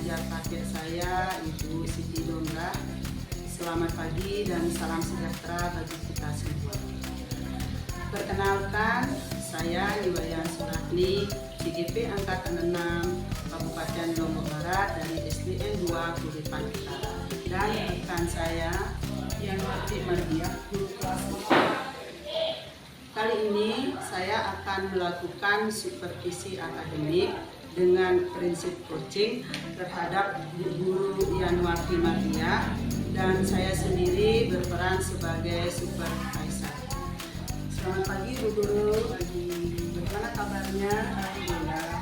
pengajar kakek saya, Ibu Siti Dongga. Selamat pagi dan salam sejahtera bagi kita semua. Perkenalkan, saya Niwayan Suratni, CGP Angkatan 6, Kabupaten Lombok Barat dari SDN 2 Kuripan Utara. Dan rekan saya Yanwati Mardiah, guru kelas 4. Kali ini saya akan melakukan supervisi akademik dengan prinsip coaching terhadap guru Yanwati Mardiah dan saya sendiri berperan sebagai supervisor. Selamat pagi Bu Guru, bagaimana kabarnya? Alhamdulillah.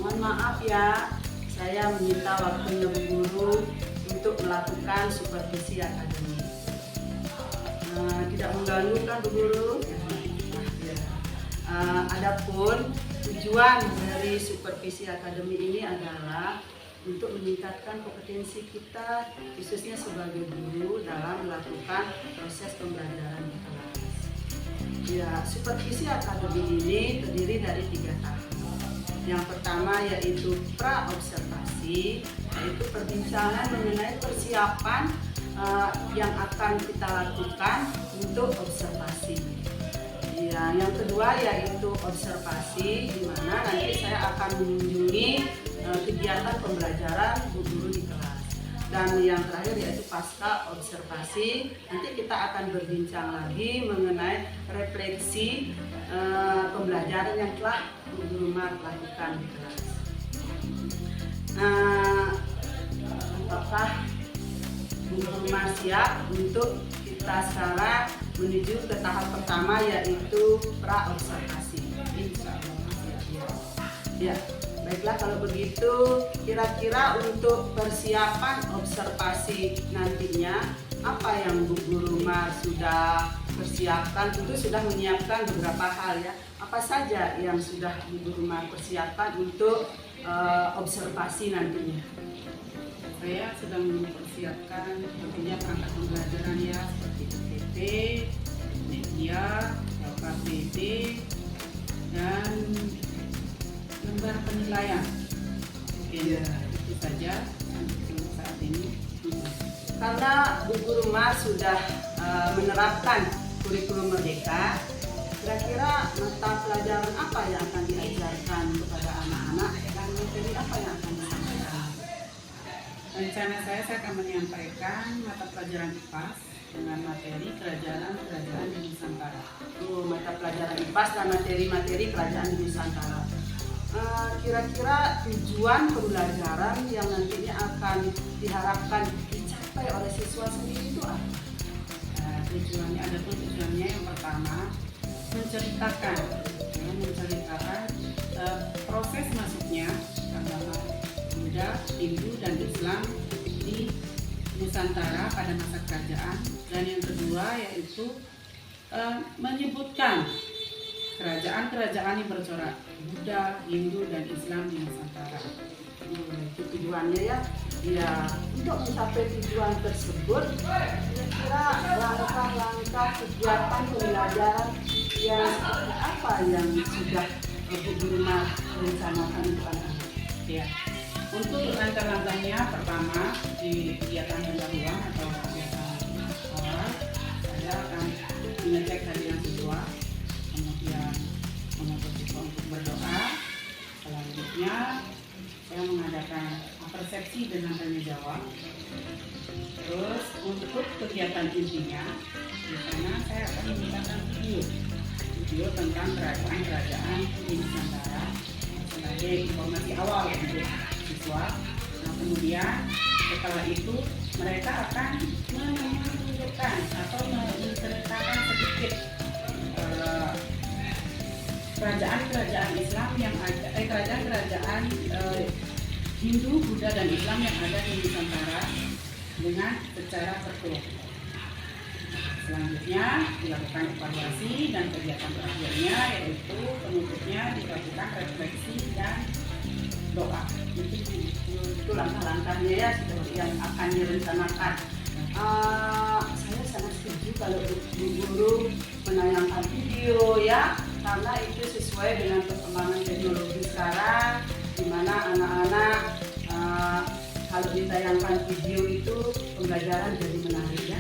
Mohon maaf ya, saya meminta waktunya Bu Guru untuk melakukan supervisi akademik. Tidak mengganggu kan Bu Guru? Adapun tujuan dari supervisi akademik ini adalah untuk meningkatkan kompetensi kita khususnya sebagai guru dalam melakukan proses pembelajaran di kelas. Ya, supervisi akademik ini terdiri dari 3 tahap. Yang pertama yaitu pra-observasi, yaitu perbincangan mengenai persiapan yang akan kita lakukan untuk observasi. Ya, yang kedua yaitu observasi, di mana nanti saya akan mengunjungi kegiatan pembelajaran guru di kelas. Dan yang terakhir yaitu pasca observasi, nanti kita akan berbincang lagi mengenai refleksi pembelajaran yang telah guru lakukan di kelas. Apakah guru siap untuk kita sekarang menuju ke tahap pertama yaitu pra-observasi? Ya, baiklah kalau begitu, kira-kira untuk persiapan observasi nantinya apa yang Bu Guru sudah persiapkan? Tentu sudah menyiapkan beberapa hal ya. Apa saja yang sudah Bu Guru persiapkan untuk observasi nantinya? Saya sedang mempersiapkan tentunya perangkat pembelajaran ya, seperti UTP, media, LKPD, dan lembar penilaian. Oke, itu saja untuk saat ini. Karena Bu Guru sudah menerapkan kurikulum Merdeka, kira-kira mata pelajaran apa yang akan diajarkan kepada anak-anak dan materi apa yang akan disampaikan? Rencana saya akan menyampaikan mata pelajaran IPAS dengan materi kerajaan-kerajaan di Nusantara. Mata pelajaran IPAS dan materi-materi kerajaan di Nusantara. Kira-kira tujuan pembelajaran yang nantinya akan diharapkan dicapai oleh siswa sendiri itu apa? Tujuannya yang pertama menceritakan proses masuknya agama Buddha, Hindu, dan Islam di Nusantara pada masa kerajaan. Dan yang kedua yaitu menyebutkan kerajaan-kerajaan yang bercorak Buddha, Hindu, dan Islam di Nusantara. Itu tujuannya ya. Ya, untuk mencapai tujuan tersebut, kira-kira langkah-langkah kegiatan pembelajaran yang seperti apa yang sudah Bu Guru rencanakan untuk anak-anak? Ya. Untuk langkah-langkahnya, pertama di kegiatan pendahuluan atau kegiatan awal, saya akan mengecek hadiran siswa, kemudian menuntut siswa untuk berdoa. Selanjutnya, saya mengadakan persepsi dengan tanya jawab. Terus untuk kegiatan intinya, di sana saya akan memintakan video tentang kerajaan-kerajaan di Nusantara sebagai informasi awal untuk siswa. Nah, kemudian setelah itu mereka akan menunjukkan atau menceritakan sedikit kerajaan-kerajaan Islam yang ada, kerajaan-kerajaan Hindu, Buddha, dan Islam yang ada di Nusantara dengan secara tertulis. Selanjutnya dilakukan evaluasi dan kegiatan terakhirnya yaitu penutupnya dilakukan refleksi dan doa. Itu langkah-langkahnya ya yang akan direncanakan. Saya sangat setuju kalau Bu Guru menayangkan video ya, karena itu sesuai dengan perkembangan teknologi sekarang, di mana anak-anak kalau ditayangkan video itu pembelajaran jadi menarik ya.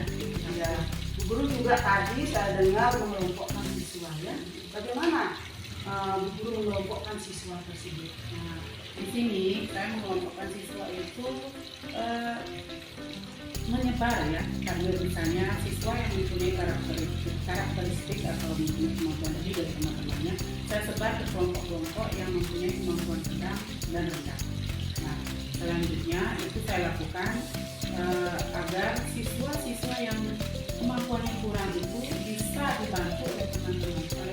Ya, Bu Guru juga tadi saya dengar mengelompokkan siswa ya. Bagaimana Bu Guru mengelompokkan siswa tersebut? Nah, di sini saya mengelompokkan siswa itu menyebar ya, karena misalnya siswa yang mempunyai karakteristik atau mempunyai kemampuan lebih dari teman-temannya, saya sebar ke kelompok-kelompok yang mempunyai kemampuan sedang dan rendah. Nah, selanjutnya itu saya lakukan agar siswa-siswa yang kemampuannya kurang itu bisa dibantu oleh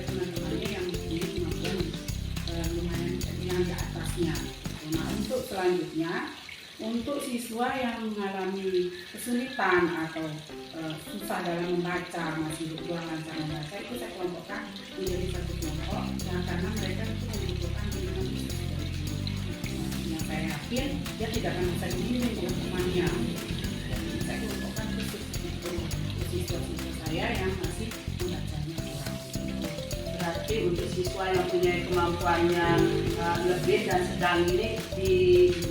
teman-temannya yang mempunyai kemampuan lumayan yang di atasnya. Nah, untuk selanjutnya, untuk siswa yang mengalami kesulitan atau susah dalam membaca, masih kurang lancar membaca, itu saya kelompokkan menjadi satu kelompok karena mereka itu membutuhkan bimbingan khusus dari guru. Yang saya yakin dia tidak akan bisa dibimbing oleh temannya. Jadi saya kelompokkan khusus untuk siswa-siswa saya yang masih membacanya kurang. Berarti untuk siswa yang punya kemampuannya lebih dan sedang ini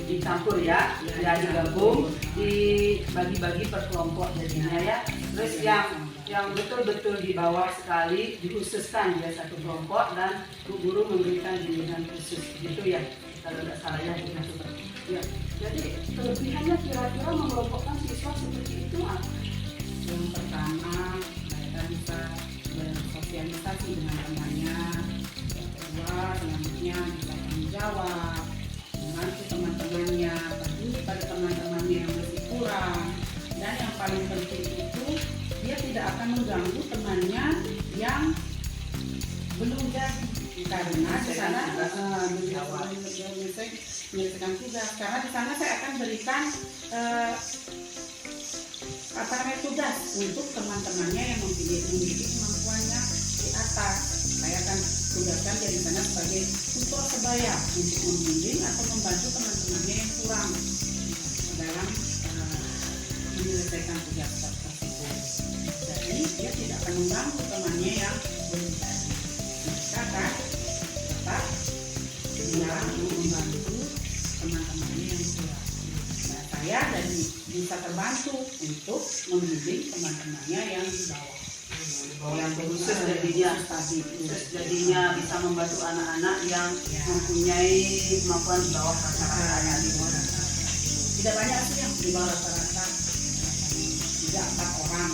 dicampur ya, digabung, dibagi-bagi per kelompok jadinya ya. Terus yang betul-betul di bawah sekali dikhususkan dia satu kelompok dan Bu Guru memberikan bimbingan khusus gitu ya, kalau tidak salah ya. Ya. Jadi kelebihannya kira-kira mengelompokkan siswa seperti itu apa? Yang pertama, mereka bisa bersosialisasi dengan temannya. Yang kedua, selanjutnya bisa menjawab, membantu teman-temannya, peduli pada teman-temannya yang masih kurang. Dan yang paling penting itu, dia tidak akan mengganggu temannya yang belum jadi, karena di sana menyelesaikan tugas. Karena di sana saya akan berikan tugas untuk teman-temannya yang memiliki kemampuannya di atas. Saya akan tugaskan dia di sana sebagai tutor sebaya untuk membimbing atau membantu teman-temannya yang kurang dalam menyelesaikan tugas tersebut. Jadi dia tidak akan mengganggu temannya yang belum jadi. Mereka akan tetap membantu teman-temannya yang kurang. Nah, saya jadi bisa terbantu untuk membimbing teman-temannya yang di bawah. Yang khusus jadinya bisa membantu anak-anak yang mempunyai kemampuan di bawah rata-rata. Tidak banyak sih yang di bawah rata-rata, 3-4 orang.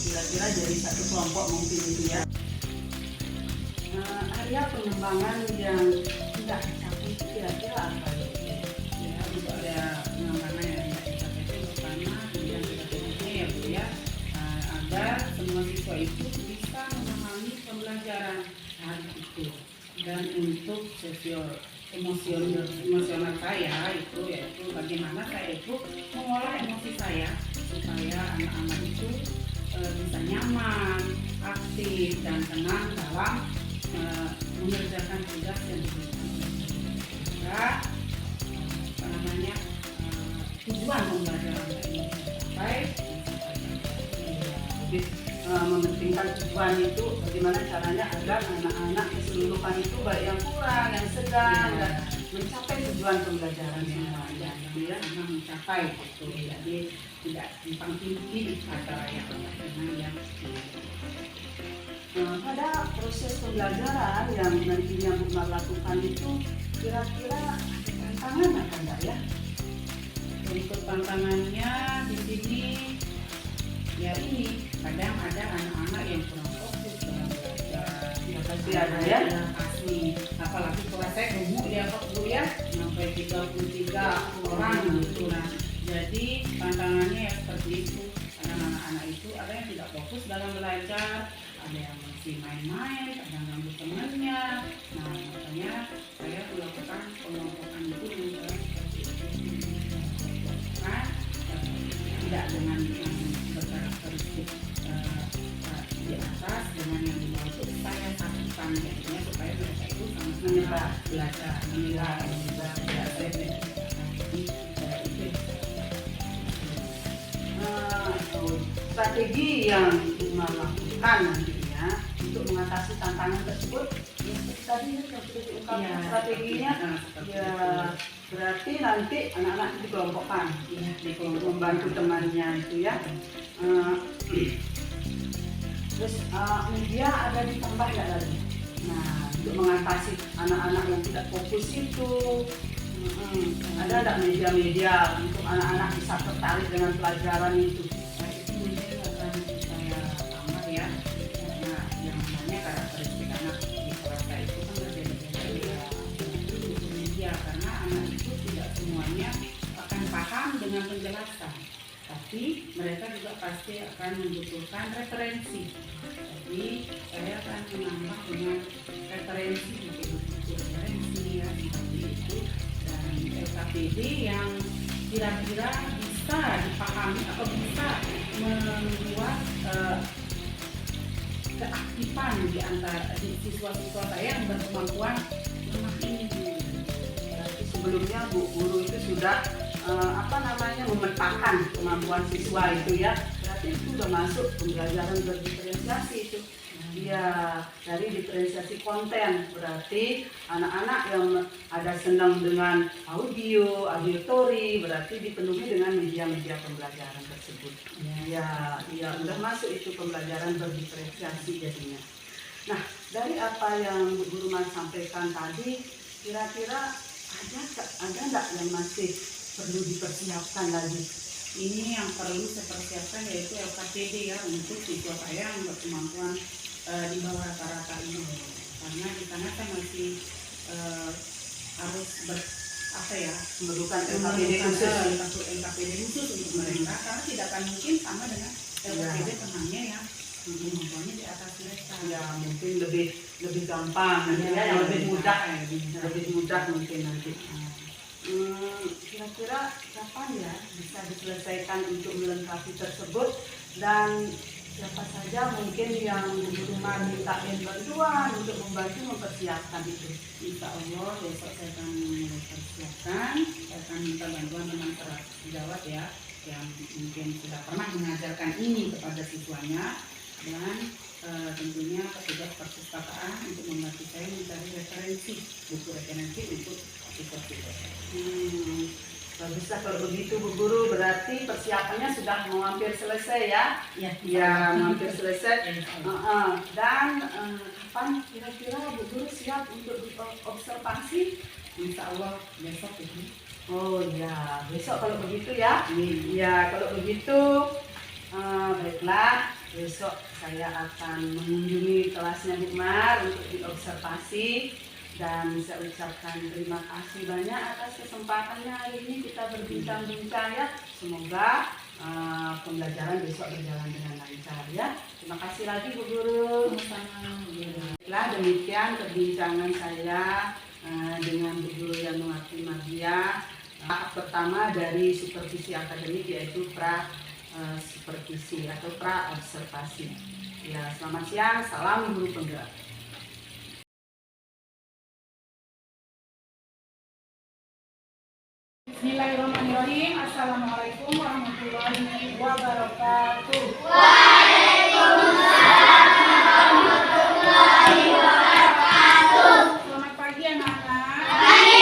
Kira-kira jadi satu kelompok mungkin itu ya. Area pengembangan yang tidak tercapai kira-kira apa ya? Ya, untuk area pengembangan yang tidak tercapai itu pertama yang kita punya ya Bu ya, agar semua siswa itu bisa memahami pembelajaran hari itu. Dan untuk emosional saya itu yaitu bagaimana saya itu mengolah emosi saya supaya anak-anak itu bisa nyaman, aktif dan tenang dalam mengerjakan tugas yang diberikan. Tujuan pembelajaran ini sampai mementingkan tujuan itu bagaimana caranya agar anak-anak keseluruhan itu baik yang kurang, yang sedang dan mencapai tujuan pembelajaran semuanya ya, mencapai itu. Jadi tidak simpang tinggi antara yang pada proses pembelajaran yang nantinya Bu Mar lakukan itu kira-kira tantangan apa enggak ya? Untuk tantangannya di sini ya ini kadang ada anak-anak yang kurang fokus dalam belajar. Ya pasti ada ya. Pasti. Apalagi kelas saya gemuk ya Pak Bu ya, sampai 33 orang gitu. Nah, jadi tantangannya ya seperti itu. Karena anak-anak itu ada yang tidak fokus dalam belajar, ada yang masih main-main, ada yang ganggu temannya. Nah, makanya saya melakukan pengelompokan itu seperti itu. Tidak dengan yang berkarakteristik di atas dengan yang di bawah itu saya satukan jadinya supaya mereka itu sama-sama belajar menilai strategi yang dilakukan nantinya untuk mengatasi tantangan tersebut ya seperti tadi yang sudah diungkapkan strateginya ya Berarti nanti anak-anak itu dikelompokkan, Ya, di membantu temannya itu ya. Terus media ada ditambah nggak lagi? Nah, untuk mengatasi anak-anak yang tidak fokus itu, ada nggak media-media untuk anak-anak bisa tertarik dengan pelajaran itu? Nah, itu mungkin akan saya tambah ya, karena yang namanya karakteristik anak di keluarga itu kan berbeda-beda ya. Itu media karena anak itu tidak semuanya akan paham dengan penjelasan, tapi mereka juga pasti akan membutuhkan referensi. Jadi saya akan menambah dengan referensi, buku-buku referensi ya seperti itu, dan LKPD yang kira-kira bisa dipahami atau bisa membuat keaktifan di antara siswa-siswa saya yang berkemampuan memahami. Berarti sebelumnya Bu Guru itu sudah memetakan kemampuan siswa itu ya. Berarti itu sudah masuk pembelajaran berdiferensiasi itu. Ya, dari diferensiasi konten. Berarti anak-anak yang ada senang dengan audio tori, berarti dipenuhi dengan media-media pembelajaran tersebut. Ya, udah masuk itu pembelajaran berdiferensiasi jadinya. Nah, dari apa yang Bu Guru sampaikan tadi, kira-kira ada nggak yang masih perlu dipersiapkan lagi? Ini yang perlu saya persiapkan yaitu LKPD ya, untuk siswa saya yang berkemampuan di bawah rata-rata ini, karena di sana saya masih harus memerlukan LKPD khusus untuk mereka, karena tidak akan mungkin sama dengan LKPD temannya yang kemampuannya di atas mereka. Ya, mungkin lebih gampang nanti ya, yang lebih mudah mungkin nanti. Kira-kira kapan ya bisa diselesaikan untuk melengkapi tersebut, dan siapa saja mungkin yang rumah mintain bantuan untuk membantu mempersiapkan itu? Insya Allah besok saya akan mempersiapkan, saya akan minta bantuan teman sejawat ya, yang mungkin sudah pernah mengajarkan ini kepada siswanya, dan tentunya petugas perpustakaan untuk membantu saya mencari buku referensi untuk siswa-siswa. Baguslah kalau begitu Bu Guru, berarti persiapannya sudah mau hampir selesai ya? Ya, hampir selesai. Dan kapan kira-kira Bu Guru siap untuk observasi? Insya Allah besok ini. Oh ya, besok kalau begitu ya? Ya, kalau begitu baiklah, besok saya akan mengunjungi kelasnya Bu Mar untuk diobservasi. Dan saya ucapkan terima kasih banyak atas kesempatannya hari ini kita berbincang-bincang ya. Semoga pembelajaran besok berjalan dengan lancar ya. Terima kasih lagi Bu Guru. Baiklah, demikian perbincangan saya dengan Bu Guru Yanuarti Mardia. Pertama dari supervisi akademik, yaitu supervisi atau observasi. Ya, selamat siang, salam guru penggerak. Bismillahirrahmanirrahim. Assalamualaikum warahmatullahi wabarakatuh. Waalaikumsalam warahmatullahi wabarakatuh. Selamat pagi anak-anak. Pagi.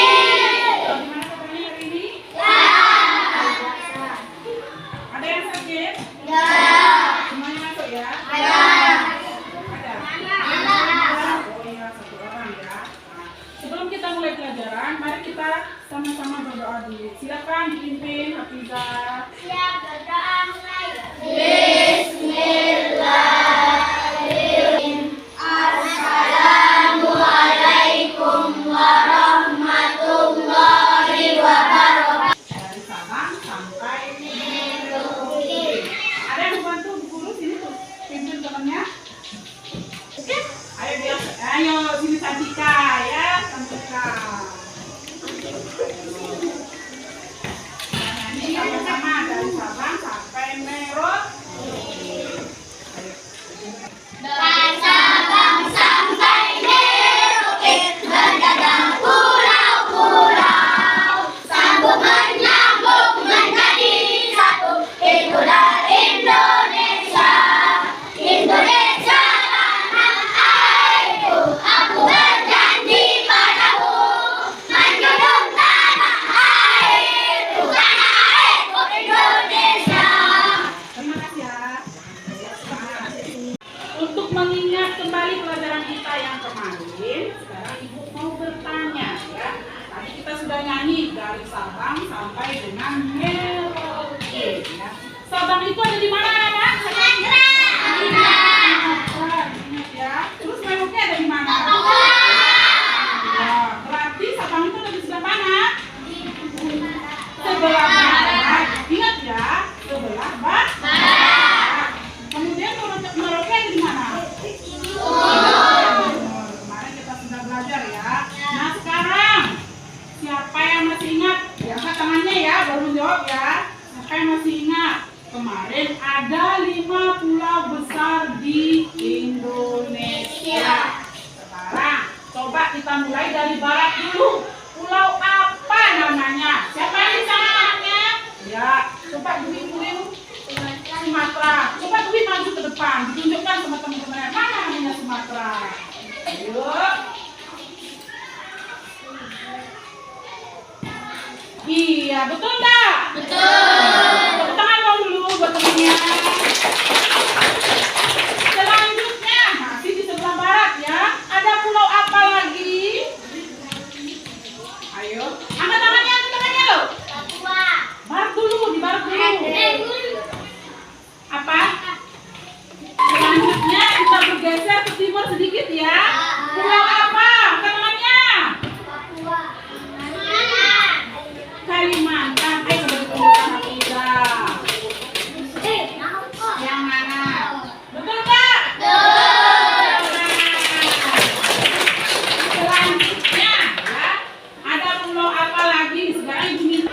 Bagaimana kabarnya hari ini? Biasa. Ada yang sakit? Semuanya masuk ya? Ada. Oh iya, satu orang ya. Nah, sebelum kita mulai pelajaran, mari kita sama-sama berdoa dulu. Silakan dipimpin Hafizah. Siap, berdoa mulai. Bismillahirrahmanirrahim. Assalamualaikum warahmatullahi wabarakatuh. Dari Sabang sampai Merauke. Ada yang membantu guru sini tuh, pimpin temannya. Ayo sini Santika ya, Santika. Nah, ini sama-sama dari Sabang sampai Merauke. dari Sabang sampai dengan Merauke. Ya. Sabang itu ada di mana, Pak? Ya. Terus Merauke ada di mana? Ya, berarti Sabang itu ada di sebelah mana? Sebelah barat. Ingat ya, sebelah barat. Kemudian Merauke ada di mana? Kemarin kita sudah belajar ya. Nah sekarang siapa yang masih ingat? Angkat tangannya ya, baru jawab ya. Siapa yang masih ingat? Kemarin ada 5 pulau besar di Indonesia. Sekarang coba kita mulai dari barat dulu. Pulau apa namanya? Siapa yang bisa namanya? Ya, coba Dwi Sumatera. Coba Dwi maju ke depan, ditunjukkan sama teman-teman mana namanya Sumatera. Ayo. Iya, betul enggak? Betul. Tepuk tangan dulu buat temannya. Selanjutnya, masih di sebelah barat ya. Ada pulau apa lagi? Ayo, angkat tangannya loh. Barat dulu, di barat dulu. Apa? Selanjutnya kita bergeser ke timur sedikit ya. Pulau apa? Angkat tangannya. Kalimantan. Kebetulan tidak. Yang mana? Betul nggak? Selanjutnya ya, ada pulau apa lagi? Sekarang ini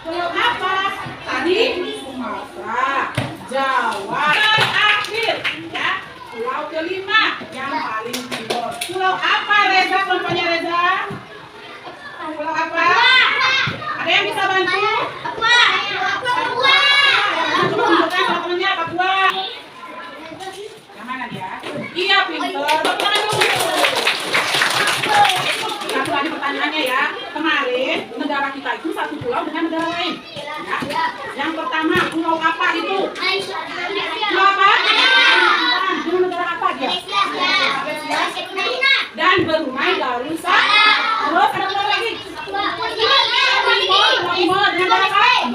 pulau apa? Tadi Sumatera, Jawa. Terakhir ya, pulau kelima yang paling timur. Pulau apa Reza? Kelompoknya Reza? Pulau apa? Ada yang bisa bantu? Coba tunjukkan teman-temannya Papua. Yang mana dia? Iya, pintar. Tangan dulu. Satu lagi pertanyaannya ya. Kemarin negara kita itu satu pulau dengan negara lain. Ya. Yang pertama, pulau apa itu? Pulau apa? Dengan negara apa dia? Dan Brunei Darussalam. Terus ada pulau lagi? Timor dengan negara apa?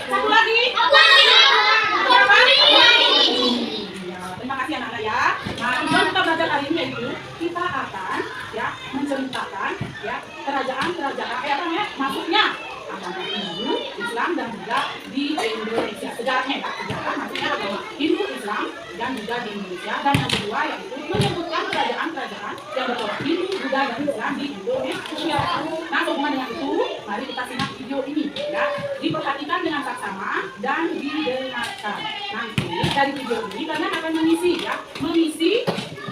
Satu lagi? Terima kasih anak-anak ya. Nah, tujuan kita belajar hari ini yaitu kita akan ya menceritakan ya kerajaan maksudnya agama Hindu, Islam dan juga di Indonesia. Sejarahnya ya, sejarah maksudnya agama Hindu, Islam dan juga di Indonesia. Dan yang kedua yaitu menyebutkan kerajaan-kerajaan yang bertolak Hindu, Buddha dan Islam di Indonesia. Nah, sehubungan dengan itu, mari kita simak video ini ya. Diperhatikan dengan saksama dan didengarkan. Nanti dari video ini kalian akan mengisi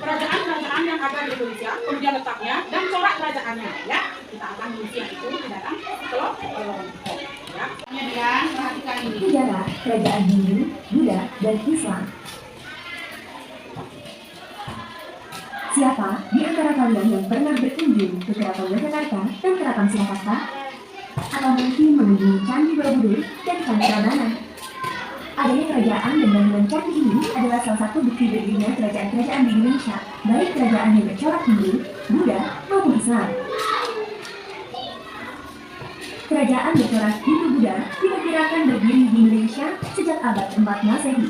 kerajaan-kerajaan yang ada di Indonesia, kemudian letaknya dan corak kerajaannya ya. Kita akan mengisi yang itu di dalam kelompok ya. Kemudian perhatikan ini. Sejarah kerajaan Hindu, Buddha, dan Islam. Siapa di antara kalian yang pernah berkunjung ke Keraton Yogyakarta dan Keraton Surakarta? Atau mungkin mengunjungi Candi Borobudur dan Candi Prambanan? Adanya kerajaan dan bangunan candi ini adalah salah satu bukti berdirinya kerajaan-kerajaan di Indonesia, baik kerajaan yang bercorak Hindu, Buddha, maupun Islam. Kerajaan bercorak Hindu-Buddha diperkirakan berdiri di Indonesia sejak abad 4 Masehi.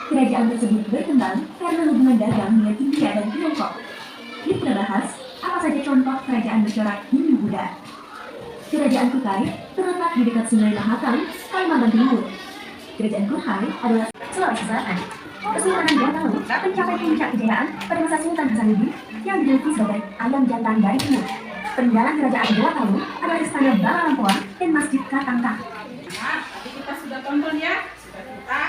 Kerajaan tersebut berkembang karena hubungan dagang dengan India dan Tiongkok. Kita bahas apa saja contoh kerajaan bercorak Hindu-Buddha. Kerajaan Kutai terletak di dekat Sungai Mahakam, Kalimantan Timur. Kerajaan Kutai adalah Sulawesi Selatan. Kesultanan Gorontalo mencapai puncak kejayaan pada masa Sultan Hasanuddin yang dijuluki sebagai ayam jantan dari timur. Peninggalan kerajaan Gorontalo adalah Istana Bala Lampoa dan Masjid Katangkah. Nah, kita sudah tonton ya, sudah kita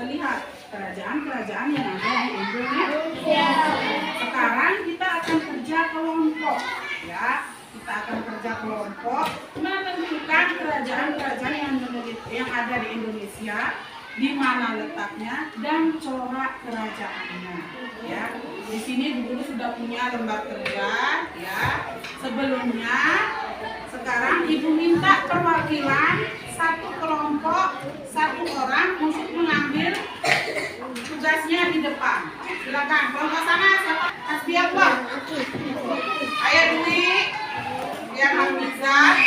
lihat kerajaan-kerajaan yang ada di Indonesia. Sekarang kita akan kerja kelompok ya. Kita akan kerja kelompok menentukan kerajaan-kerajaan yang ada di Indonesia, di mana letaknya dan corak kerajaannya. Ya, di sini dulu sudah punya lembar kerja. Ya, sebelumnya, sekarang ibu minta perwakilan satu kelompok, satu orang untuk mengambil tugasnya di depan. Silakan, kelompok sana siapa? Hasbiah, Ayo Dwi, yang Hamizah,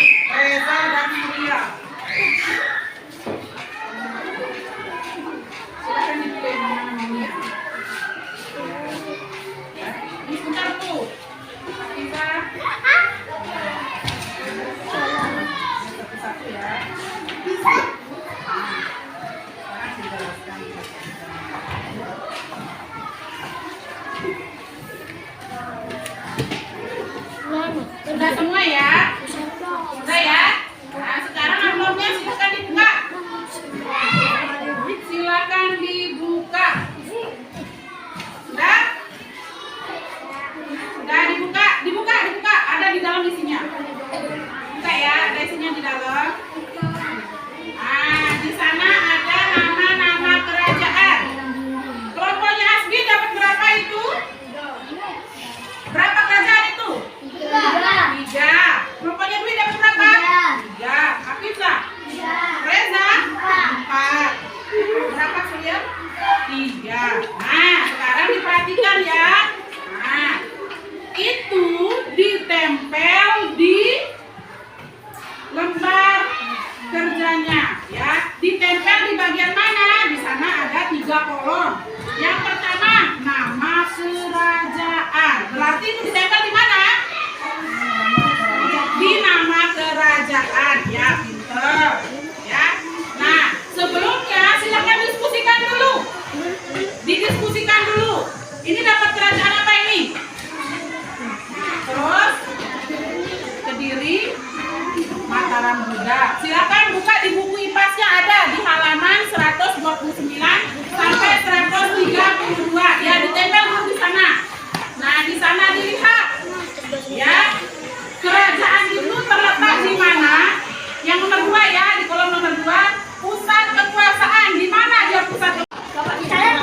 Salam Buddha. Silakan buka di buku IPAS-nya, ada di halaman 129 sampai 132. Ya, ditempel dulu di sana. Nah, di sana dilihat. Ya. Kerajaan itu terletak di mana? Yang nomor 2 ya, di kolom nomor 2. Pusat kekuasaan. Di mana dia pusat kekuasaan?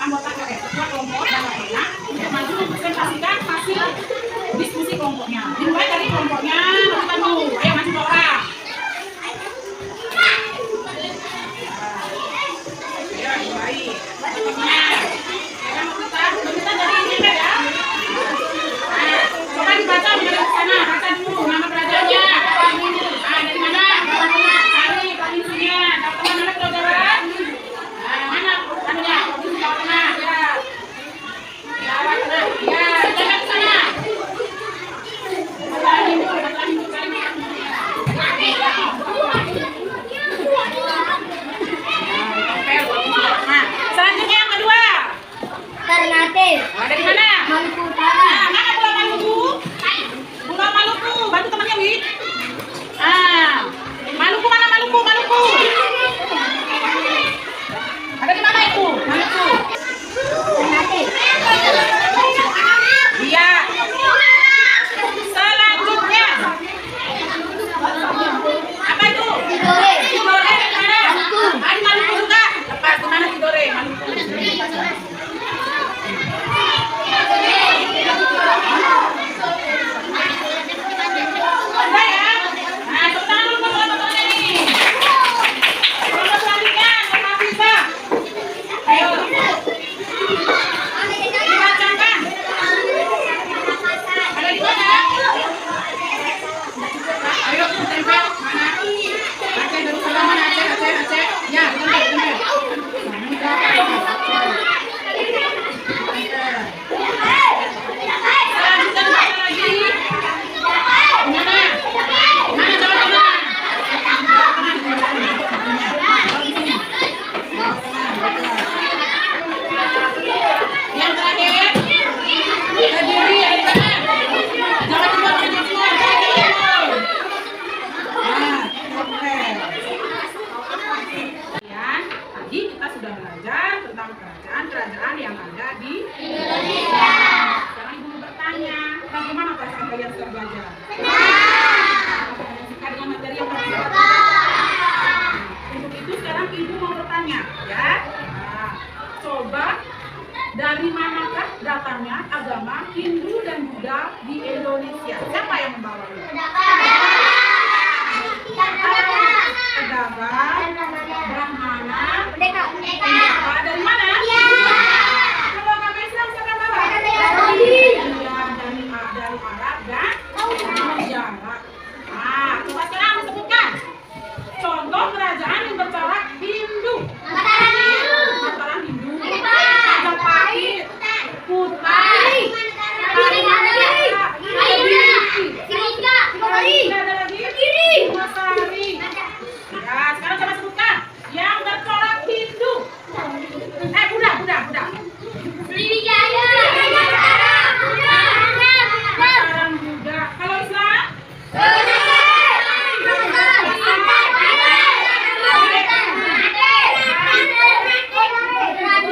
Anggota ketua kelompok dan lainnya untuk maju mempresentasikan hasil diskusi kelompoknya. Dimulai dari kelompoknya, kita dulu. Ayo maju ke orang. Ya, baik. Kita dari ini ya. Coba dibaca dari sana. Baca dulu nama kerajaannya. Nah, dari mana? Cari provinsinya. Teman-teman mana Pulau Jawa? Mana anunya? Jawa Tengah, ya. Jawa Tengah, ya. Jangan ke sana. Selanjutnya yang kedua. Ternate. Dari mana? Maluku Utara. Nah, mana Pulau Maluku? Pulau Maluku. Bantu temannya, Wi. Maluku mana Maluku? Maluku. Ada di mana itu? Maluku. Ternate. Iya. Selanjutnya. Apa itu? Tidore. Tidore dari mana? Maluku. Di Maluku juga. Lepas di mana Tidore? Maluku. Ada ya? Nah, tepuk tangan dulu buat teman-teman ini. Kelompok selanjutnya, kelompok bisa. Ayo. Dibacakan. Ada di mana? Ayo, tempel. Mana? Aceh, Darussalam mana? Aceh. Ya, tempel. Selanjutnya dibaca lagi. Mana? Mana Jawa Tengah? Yang terakhir, Kediri ada di mana? Jawa Timur, Jawa Timur. Nah, oke. Ya, tadi kita sudah belajar tentang kerajaan yang ada di Indonesia. Sekarang Ibu bertanya, bagaimana perasaan kalian setelah belajar? Dengan materi yang tadi kita belajar. Untuk itu sekarang Ibu mau bertanya, ya. Nah, coba dari manakah datangnya agama Hindu dan Buddha di Indonesia? Siapa yang membawanya? Agama Brahmana. Pendeta. Dari mana? Kalau agama Islam siapa yang bawa? Iya, dari Arab dan Jawa. Nah, coba sekarang sebutkan contoh kerajaan yang bercorak Hindu. Mataram Hindu. Majapahit. Kutai. Ada lagi? Masari. Ya, sekarang coba sebutkan yang bercorak Hindu. Buddha. Mataram Buddha. Kalau Islam?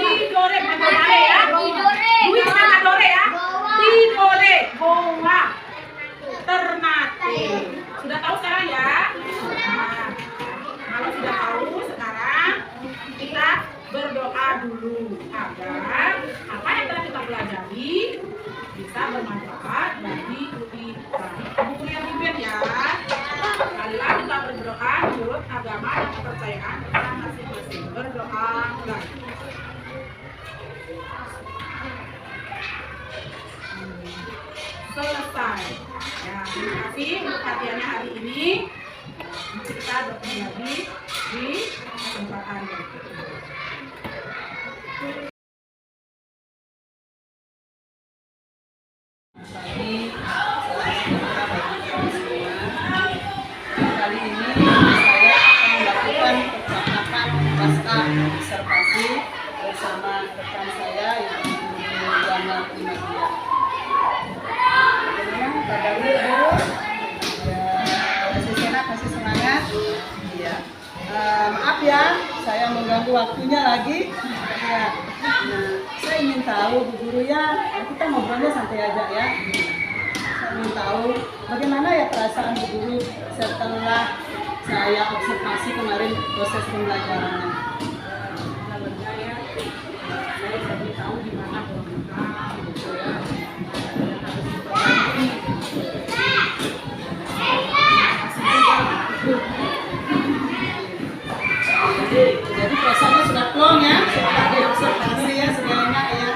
Tidore, bukan Tidore ya. Duit bukan Tidore ya. Tidore, Goa, Ternate. Sudah tahu sekarang ya? Nah, kalau sudah tahu sekarang kita berdoa dulu agar apa yang telah kita pelajari bisa bermanfaat bagi kita. Buku yang pimpin ya. Marilah kita berdoa menurut agama dan kepercayaan kita masing-masing. Berdoa mulai. Selesai. Ya, terima kasih untuk perhatiannya hari ini. Kita bertemu lagi di kesempatan berikutnya. Kali ini saya akan melakukan percakapan pasca observasi bersama rekan saya yang bernama Imagia. Bagaimana kabarnya Bu? Kasih semangat, kasih semangat. Iya. Maaf ya, saya mengganggu waktunya lagi. Ya. Nah, saya ingin tahu Bu Guru ya, kita ngobrolnya santai aja ya. Saya ingin tahu bagaimana ya perasaan Bu Guru setelah saya observasi kemarin proses pembelajarannya. Saya jadi tahu di mana program gitu ya. Jadi prosesnya sudah plong ya, sudah diobservasi ya segalanya ya.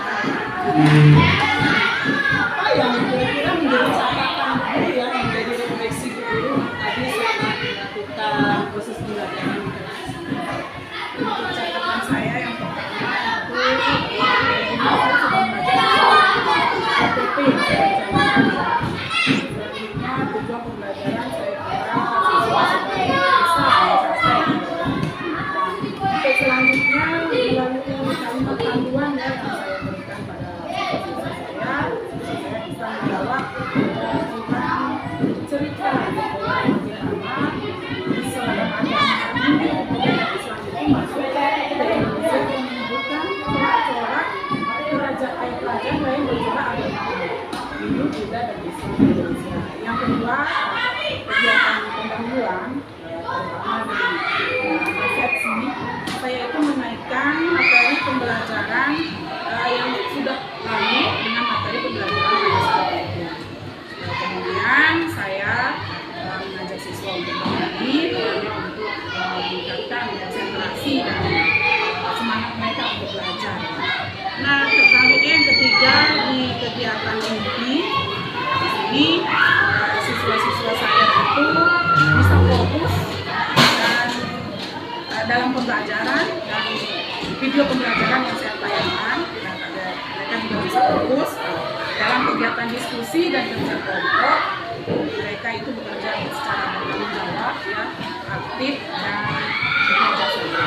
Apa yang kira-kira menjadi catatan guru ya, yang menjadi refleksi guru tadi setelah melakukan proses pembelajaran interaksi? Untuk catatan saya yang pertama itu saya sudah belajar KTP selanjutnya tujuan pembelajaran saya kira siswa supaya bisa mencapai. Untuk selanjutnya melalui kalimat panduan ya yang saya berikan pada siswa saya bisa menjawab tentang cerita gitu ya, bagaimana Islam agama Islam itu masuk ke Indonesia menyebutkan corak-corak kerajaan lain bercorak agama Hindu, Buddha, dan Islam di Indonesia. Yang kedua, kegiatan pendahuluan terutama di resepsi saya itu menaikkan materi pembelajaran yang sudah lalu dengan materi pembelajaran pada saat itu. Kemudian saya mengajak siswa untuk berbagi, untuk meningkatkan konsentrasi dan semangat mereka untuk belajar. Nah, selanjutnya yang ketiga di kegiatan inti, di sini siswa-siswa saya itu bisa fokus dan dalam pembelajaran dan video pembelajaran yang saya tayangkan, mereka juga bisa fokus dalam kegiatan diskusi dan kerja kelompok. Mereka itu bekerja secara bertanggung jawab, ya, aktif dan bekerja sama.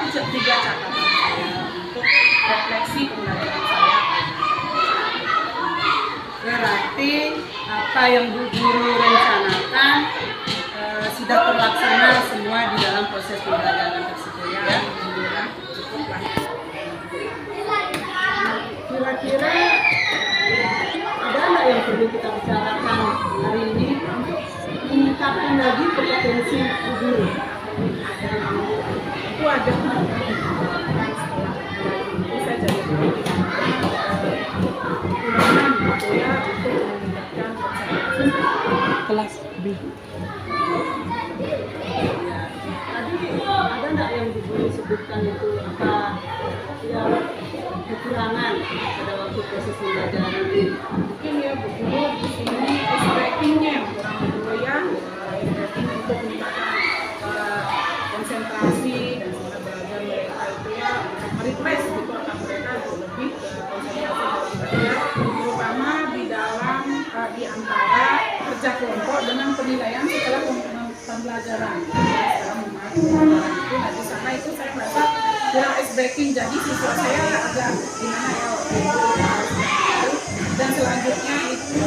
Itu tiga catatan saya untuk refleksi pembelajaran saya. Berarti apa yang Bu Guru rencanakan sudah terlaksana semua di dalam proses pembelajaran tersebut ya. Alhamdulillah cukuplah. Kira-kira ada nggak yang perlu kita bicarakan hari ini untuk meningkatkan lagi kompetensi Bu Guru? Itu ada itu saya jadi kekurangan gitu ya untuk meningkatkan konsentrasi Kelas B. Tadi ada nggak yang Bu Guru sebutkan itu apa ya kekurangan pada waktu proses pembelajaran ini? mungkin ya Bu Guru di sini breakingnya yang kurang dulu ya, breaking untuk meningkatkan konsentrasi dan semangat belajar mereka itu ya merequest gitu akan mereka untuk lebih konsentrasi dalam belajar, terutama di dalam di antara kerja kelompok dengan penilaian setelah pembelajaran. Setelah memahami pembelajaran itu, nah di sana itu saya merasa kurang ice breaking, jadi siswa saya agak gimana ya waktu itu. Dan selanjutnya itu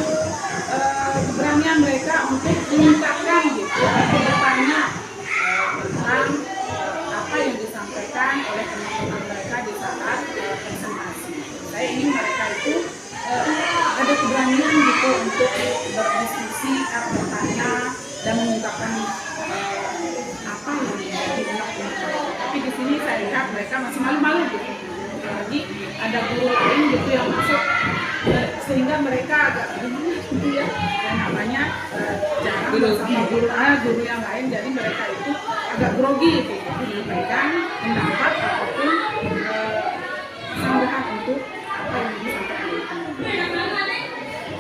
keberanian mereka untuk meningkatkan gitu atau bertanya tentang apa yang disampaikan oleh teman-teman mereka di saat presentasi. Saya ingin mereka itu ada keberanian gitu untuk berdiskusi, bertanya dan mengungkapkan apa yang menjadi unek-unek mereka. Tapi di sini saya lihat mereka masih malu-malu gitu. Lagi ada guru lain gitu yang masuk sehingga mereka agak gimana gitu ya. Dan namanya jarang bersama guru yang lain, jadi mereka itu agak grogi gitu. Menyampaikan pendapat ataupun sanggahan untuk apa yang disampaikan oleh teman-teman.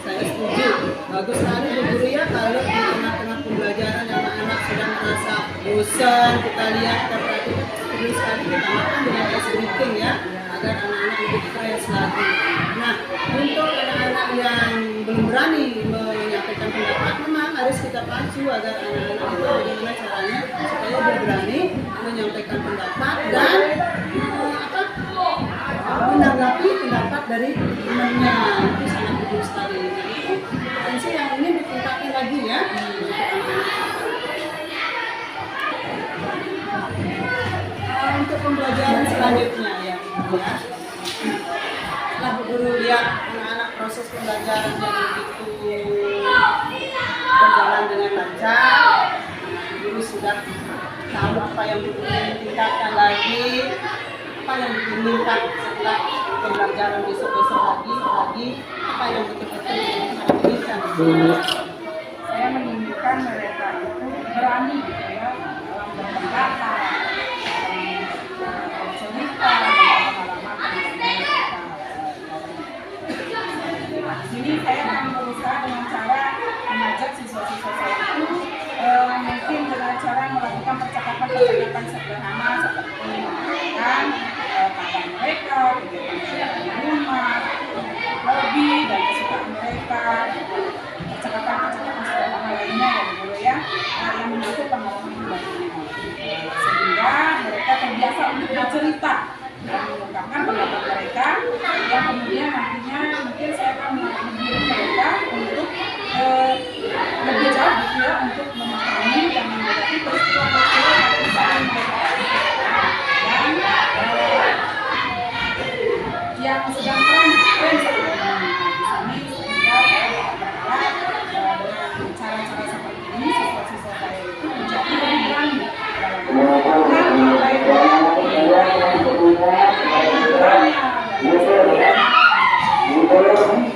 Saya setuju bagus sekali Bu Guru ya kalau di tengah-tengah pembelajaran anak-anak sedang merasa bosan, kita lihat, kita perhatikan perlu sekali ditambahkan dengan ice breaking ya, agar anak-anak lebih fresh lagi. Nah, untuk anak-anak yang belum berani menyampaikan pendapat, memang harus kita pacu agar anak-anak itu bagaimana caranya supaya dia berani menyampaikan pendapat dan menanggapi pendapat dari temannya. Itu sangat penting sekali. Jadi potensi yang ini ditingkatkan lagi ya. Untuk pembelajaran selanjutnya ya, setelah Bu Guru lihat anak-anak proses pembelajaran yang begitu berjalan dengan lancar, Bu Guru sudah tahu apa yang Bu Guru tingkatkan lagi, apa yang diinginkan setelah pembelajaran besok-besok lagi apa yang betul-betul diinginkan. Saya menginginkan mereka itu berani gitu ya dalam berpendapat, cerita di sini saya akan berusaha dengan cara mengajak siswa-siswa saya itu mungkin dengan cara melakukan percakapan sederhana seperti mengatakan kabar mereka, kegiatan di rumah, hobi dan kesukaan mereka, percakapan sederhana lainnya ya Bu Guru ya, yang menyangkut pengalaman pribadinya, sehingga mereka terbiasa untuk bercerita dan mengungkapkan pendapat mereka, yang kemudian nantinya mungkin saya akan mengirim mereka untuk lebih jauh gitu ya, untuk memahami dan menghadapi peristiwa-peristiwa yang misalnya mereka dan yang sedang tren sekarang di sini, sehingga saya berharap dengan cara-cara seperti ini siswa-siswa saya itu menjadi lebih berani dalam